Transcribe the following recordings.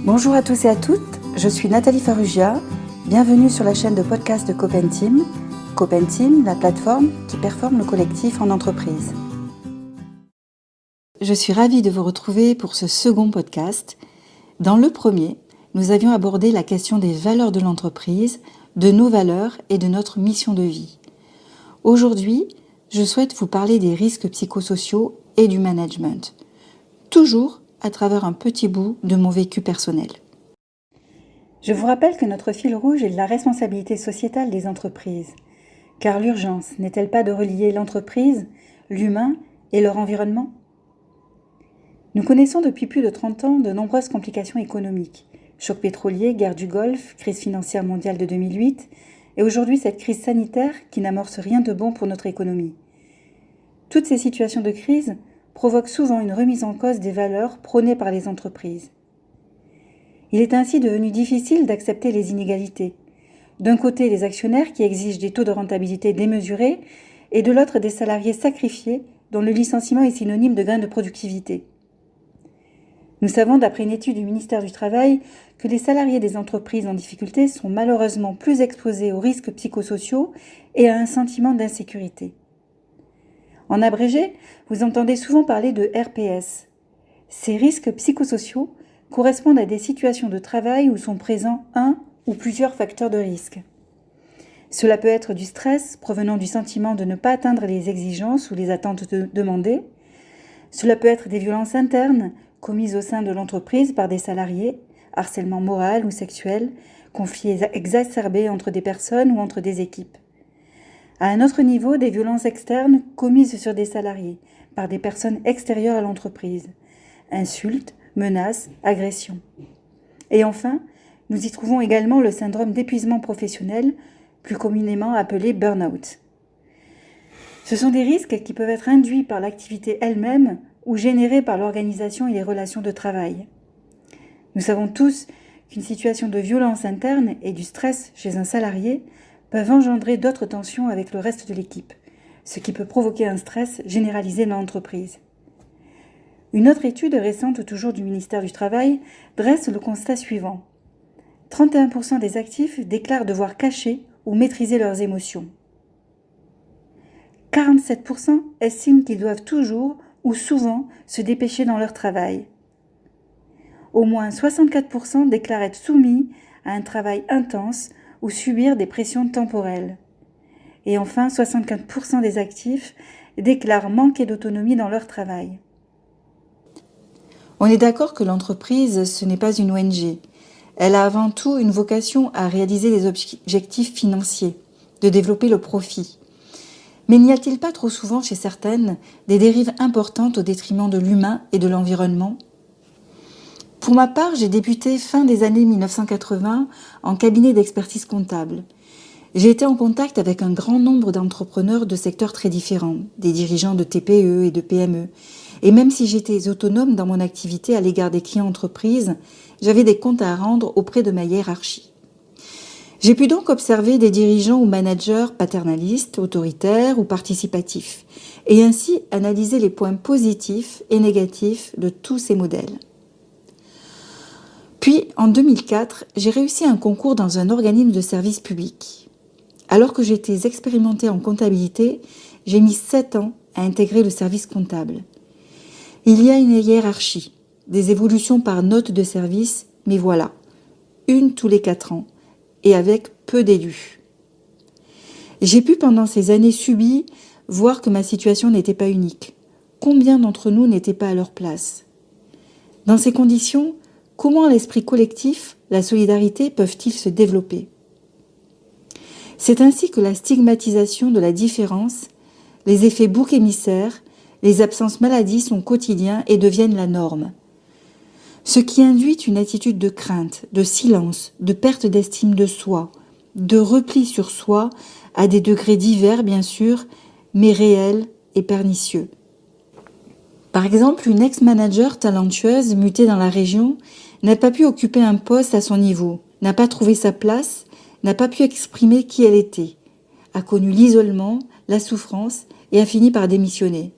Bonjour à tous et à toutes, je suis Nathalie Farrugia, bienvenue sur la chaîne de podcast de Copenteam. Copenteam, la plateforme qui performe le collectif en entreprise. Je suis ravie de vous retrouver pour ce second podcast. Dans le premier, nous avions abordé la question des valeurs de l'entreprise, de nos valeurs et de notre mission de vie. Aujourd'hui, je souhaite vous parler des risques psychosociaux et du management, toujours à travers un petit bout de mon vécu personnel. Je vous rappelle que notre fil rouge est la responsabilité sociétale des entreprises. Car l'urgence n'est-elle pas de relier l'entreprise, l'humain et leur environnement ? Nous connaissons depuis plus de 30 ans de nombreuses complications économiques. Choc pétrolier, guerre du Golfe, crise financière mondiale de 2008 et aujourd'hui cette crise sanitaire qui n'amorce rien de bon pour notre économie. Toutes ces situations de crise provoquent souvent une remise en cause des valeurs prônées par les entreprises. Il est ainsi devenu difficile d'accepter les inégalités. D'un côté, les actionnaires qui exigent des taux de rentabilité démesurés et de l'autre, des salariés sacrifiés dont le licenciement est synonyme de gain de productivité. Nous savons, d'après une étude du ministère du Travail, que les salariés des entreprises en difficulté sont malheureusement plus exposés aux risques psychosociaux et à un sentiment d'insécurité. En abrégé, vous entendez souvent parler de RPS. Ces risques psychosociaux correspondent à des situations de travail où sont présents un ou plusieurs facteurs de risque. Cela peut être du stress provenant du sentiment de ne pas atteindre les exigences ou les attentes demandées. Cela peut être des violences internes commises au sein de l'entreprise par des salariés, harcèlement moral ou sexuel, conflits exacerbés entre des personnes ou entre des équipes. À un autre niveau, des violences externes commises sur des salariés par des personnes extérieures à l'entreprise. Insultes, menaces, agressions. Et enfin, nous y trouvons également le syndrome d'épuisement professionnel, plus communément appelé burn-out. Ce sont des risques qui peuvent être induits par l'activité elle-même ou générés par l'organisation et les relations de travail. Nous savons tous qu'une situation de violence interne et du stress chez un salarié peuvent engendrer d'autres tensions avec le reste de l'équipe, ce qui peut provoquer un stress généralisé dans l'entreprise. Une autre étude récente, toujours du ministère du Travail, dresse le constat suivant. 31% des actifs déclarent devoir cacher ou maîtriser leurs émotions. 47% estiment qu'ils doivent toujours ou souvent se dépêcher dans leur travail. Au moins 64% déclarent être soumis à un travail intense ou subir des pressions temporelles. Et enfin, 64% des actifs déclarent manquer d'autonomie dans leur travail. On est d'accord que l'entreprise, ce n'est pas une ONG. Elle a avant tout une vocation à réaliser des objectifs financiers, de développer le profit. Mais n'y a-t-il pas trop souvent chez certaines des dérives importantes au détriment de l'humain et de l'environnement ? Pour ma part, j'ai débuté fin des années 1980 en cabinet d'expertise comptable. J'ai été en contact avec un grand nombre d'entrepreneurs de secteurs très différents, des dirigeants de TPE et de PME. Et même si j'étais autonome dans mon activité à l'égard des clients entreprises, j'avais des comptes à rendre auprès de ma hiérarchie. J'ai pu donc observer des dirigeants ou managers paternalistes, autoritaires ou participatifs, et ainsi analyser les points positifs et négatifs de tous ces modèles. Puis, en 2004, j'ai réussi un concours dans un organisme de service public. Alors que j'étais expérimentée en comptabilité, j'ai mis 7 ans à intégrer le service comptable. Il y a une hiérarchie, des évolutions par note de service, mais voilà, une tous les 4 ans, et avec peu d'élus. J'ai pu pendant ces années subies voir que ma situation n'était pas unique. Combien d'entre nous n'étaient pas à leur place ? Dans ces conditions, comment l'esprit collectif, la solidarité peuvent-ils se développer ? C'est ainsi que la stigmatisation de la différence, les effets boucs émissaires, les absences maladies sont quotidiens et deviennent la norme. Ce qui induit une attitude de crainte, de silence, de perte d'estime de soi, de repli sur soi, à des degrés divers bien sûr, mais réels et pernicieux. Par exemple, une ex-manager talentueuse mutée dans la région n'a pas pu occuper un poste à son niveau, n'a pas trouvé sa place, n'a pas pu exprimer qui elle était, a connu l'isolement, la souffrance et a fini par démissionner.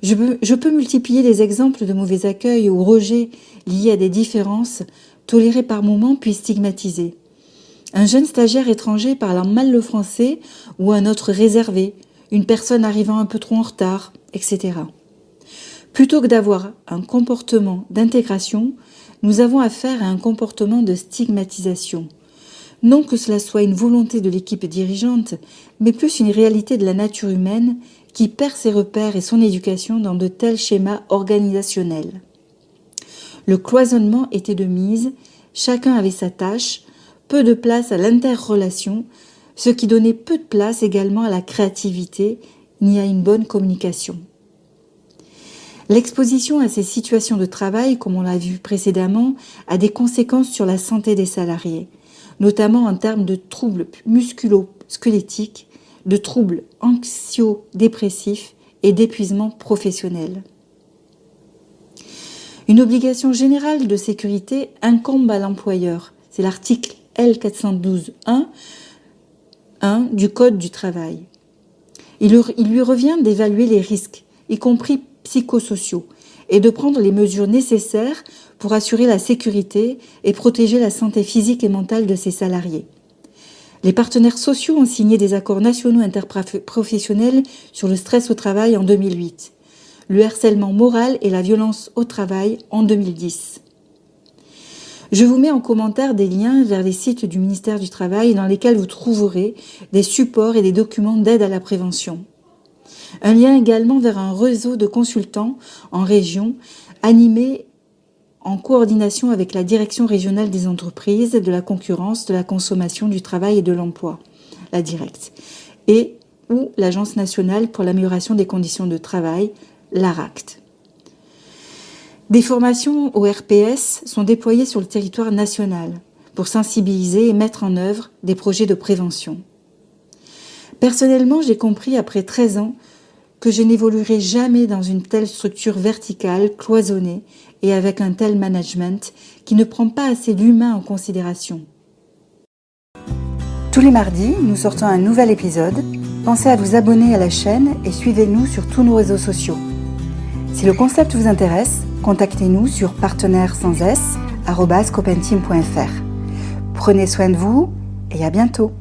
Je peux multiplier les exemples de mauvais accueil ou rejet liés à des différences tolérées par moments puis stigmatisées. Un jeune stagiaire étranger parlant mal le français ou un autre réservé, une personne arrivant un peu trop en retard, etc. Plutôt que d'avoir un comportement d'intégration, nous avons affaire à un comportement de stigmatisation. Non que cela soit une volonté de l'équipe dirigeante, mais plus une réalité de la nature humaine qui perd ses repères et son éducation dans de tels schémas organisationnels. Le cloisonnement était de mise, chacun avait sa tâche, peu de place à l'interrelation, ce qui donnait peu de place également à la créativité ni à une bonne communication. L'exposition à ces situations de travail, comme on l'a vu précédemment, a des conséquences sur la santé des salariés, notamment en termes de troubles musculo-squelettiques, de troubles anxio-dépressifs et d'épuisement professionnel. Une obligation générale de sécurité incombe à l'employeur. C'est l'article L412.1 du Code du travail. Il lui revient d'évaluer les risques, y compris psychosociaux, et de prendre les mesures nécessaires pour assurer la sécurité et protéger la santé physique et mentale de ses salariés. Les partenaires sociaux ont signé des accords nationaux interprofessionnels sur le stress au travail en 2008, le harcèlement moral et la violence au travail en 2010. Je vous mets en commentaire des liens vers les sites du ministère du Travail dans lesquels vous trouverez des supports et des documents d'aide à la prévention. Un lien également vers un réseau de consultants en région animé en coordination avec la Direction régionale des entreprises, de la concurrence, de la consommation, du travail et de l'emploi, la DIRECT, et ou l'Agence nationale pour l'amélioration des conditions de travail, l'ARACT. Des formations au RPS sont déployées sur le territoire national pour sensibiliser et mettre en œuvre des projets de prévention. Personnellement, j'ai compris après 13 ans que je n'évoluerai jamais dans une telle structure verticale, cloisonnée et avec un tel management qui ne prend pas assez l'humain en considération. Tous les mardis, nous sortons un nouvel épisode. Pensez à vous abonner à la chaîne et suivez-nous sur tous nos réseaux sociaux. Si le concept vous intéresse, contactez-nous sur partenaires@scopenteam.fr. Prenez soin de vous et à bientôt.